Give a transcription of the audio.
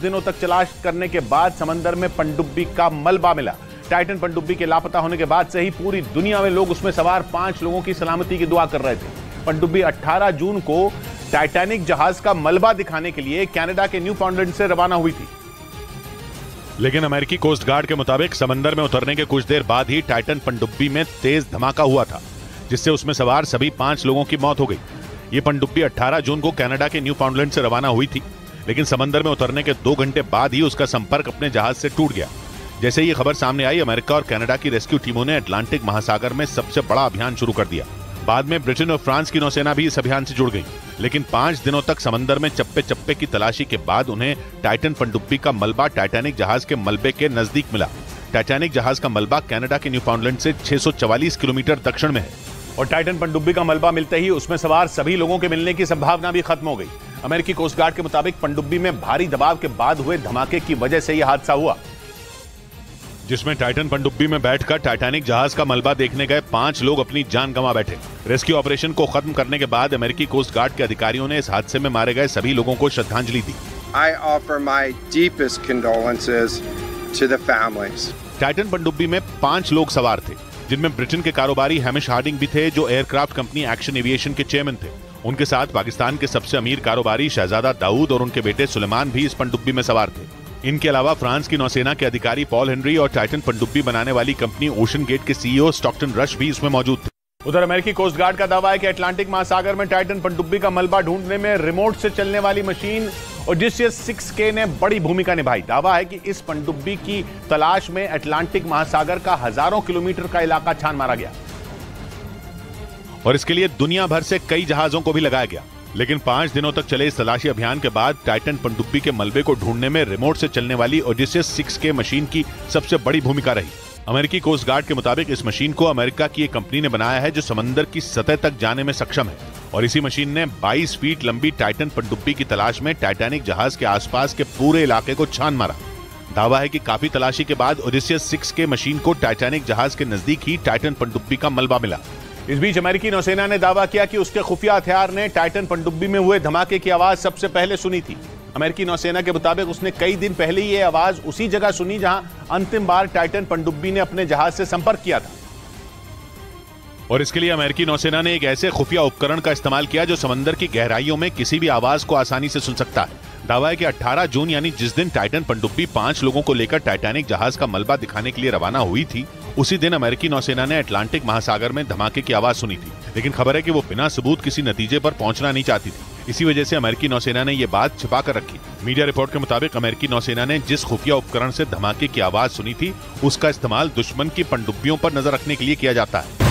दिनों तक तलाश करने के बाद समंदर में पनडुब्बी का मलबा मिला। टाइटन पनडुब्बी के लापता होने के बाद से ही पूरी दुनिया में लोग उसमें सवार 5 लोगों की सलामती की दुआ कर रहे थे। पनडुब्बी 18 जून को टाइटैनिक जहाज का मलबा दिखाने के लिए कनाडा के न्यू फाउंडलैंड से रवाना हुई थी। लेकिन अमेरिकी कोस्ट गार्ड के मुताबिक समंदर में उतरने के कुछ देर बाद ही टाइटन पनडुब्बी में तेज धमाका हुआ था, जिससे उसमें सवार सभी 5 लोगों की मौत हो गई। ये पनडुब्बी 18 जून को कनाडा के न्यू फाउंडलैंड से रवाना हुई थी, लेकिन समंदर में उतरने के 2 घंटे बाद ही उसका संपर्क अपने जहाज से टूट गया। जैसे ये खबर सामने आई, अमेरिका और कनाडा की रेस्क्यू टीमों ने अटलांटिक महासागर में सबसे बड़ा अभियान शुरू कर दिया। बाद में ब्रिटेन और फ्रांस की नौसेना भी इस अभियान से जुड़ गई, लेकिन 5 दिनों तक समंदर में चप्पे चप्पे की तलाशी के बाद उन्हें टाइटन पनडुब्बी का मलबा टाइटैनिक जहाज के मलबे के नजदीक मिला। टाइटैनिक जहाज का मलबा कनाडा के न्यू फाउंडलैंड से 644 किलोमीटर दक्षिण में है और टाइटन पनडुब्बी का मलबा मिलते ही उसमें सवार सभी लोगों के मिलने की संभावना भी खत्म हो गई। अमेरिकी कोस्ट गार्ड के मुताबिक पनडुब्बी में भारी दबाव के बाद हुए धमाके की वजह से यह हादसा हुआ, जिसमें टाइटन पनडुब्बी में बैठकर टाइटैनिक जहाज का मलबा देखने गए 5 लोग अपनी जान गंवा बैठे। रेस्क्यू ऑपरेशन को खत्म करने के बाद अमेरिकी कोस्ट गार्ड के अधिकारियों ने इस हादसे में मारे गए सभी लोगों को श्रद्धांजलि दी। I offer my deepest condolences to the families. Titan पनडुब्बी में 5 लोग सवार थे, जिनमें ब्रिटेन के कारोबारी हैमिश हार्डिंग भी थे, जो एयरक्राफ्ट कंपनी एक्शन एविएशन के चेयरमैन थे। उनके साथ पाकिस्तान के सबसे अमीर कारोबारी शहजादा दाऊद और उनके बेटे सुलेमान भी इस पनडुब्बी में सवार थे। इनके अलावा फ्रांस की नौसेना के अधिकारी पॉल हेनरी और टाइटन पनडुब्बी बनाने वाली कंपनी ओशन गेट के सीईओ स्टॉकटन रश भी इसमें मौजूद थे। उधर अमेरिकी कोस्ट गार्ड का दावा है कि अटलांटिक महासागर में टाइटन पनडुब्बी का मलबा ढूंढने में रिमोट से चलने वाली मशीन ओडिसियस 6K ने बड़ी भूमिका निभाई। दावा है कि इस पनडुब्बी की तलाश में अटलांटिक महासागर का हजारों किलोमीटर का इलाका छान मारा गया और इसके लिए दुनिया भर से कई जहाजों को भी लगाया गया। लेकिन 5 दिनों तक चले इस तलाशी अभियान के बाद टाइटन पनडुब्बी के मलबे को ढूंढने में रिमोट से चलने वाली ओडिसियस 6K मशीन की सबसे बड़ी भूमिका रही। अमेरिकी कोस्ट गार्ड के मुताबिक इस मशीन को अमेरिका की एक कंपनी ने बनाया है, जो समंदर की सतह तक जाने में सक्षम है, और इसी मशीन ने 22 फीट लंबी टाइटन पनडुब्बी की तलाश में टाइटैनिक जहाज के आसपास के पूरे इलाके को छान मारा। दावा है कि काफी तलाशी के बाद ओडिसियस 6K मशीन को टाइटैनिक जहाज के नजदीक ही टाइटन पनडुब्बी का मलबा मिला। इस बीच अमेरिकी नौसेना ने दावा किया कि उसके खुफिया हथियार ने टाइटन पनडुब्बी में हुए धमाके की आवाज सबसे पहले सुनी थी। अमेरिकी नौसेना के मुताबिक उसने कई दिन पहले ये आवाज उसी जगह सुनी जहां अंतिम बार टाइटन पनडुब्बी ने अपने जहाज से संपर्क किया था। और इसके लिए अमेरिकी नौसेना ने एक ऐसे खुफिया उपकरण का इस्तेमाल किया जो समंदर की गहराइयों में किसी भी आवाज को आसानी से सुन सकता है। दावा है कि 18 जून यानी जिस दिन टाइटन पनडुब्बी 5 लोगों को लेकर टाइटैनिक जहाज का मलबा दिखाने के लिए रवाना हुई थी, उसी दिन अमेरिकी नौसेना ने अटलांटिक महासागर में धमाके की आवाज सुनी थी। लेकिन खबर है कि वो बिना सबूत किसी नतीजे पर पहुंचना नहीं चाहती थी। इसी वजह से अमेरिकी नौसेना ने ये बात छिपा कर रखी। मीडिया रिपोर्ट के मुताबिक अमेरिकी नौसेना ने जिस खुफिया उपकरण से धमाके की आवाज सुनी थी, उसका इस्तेमाल दुश्मन की पनडुब्बियों पर नजर रखने के लिए किया जाता है।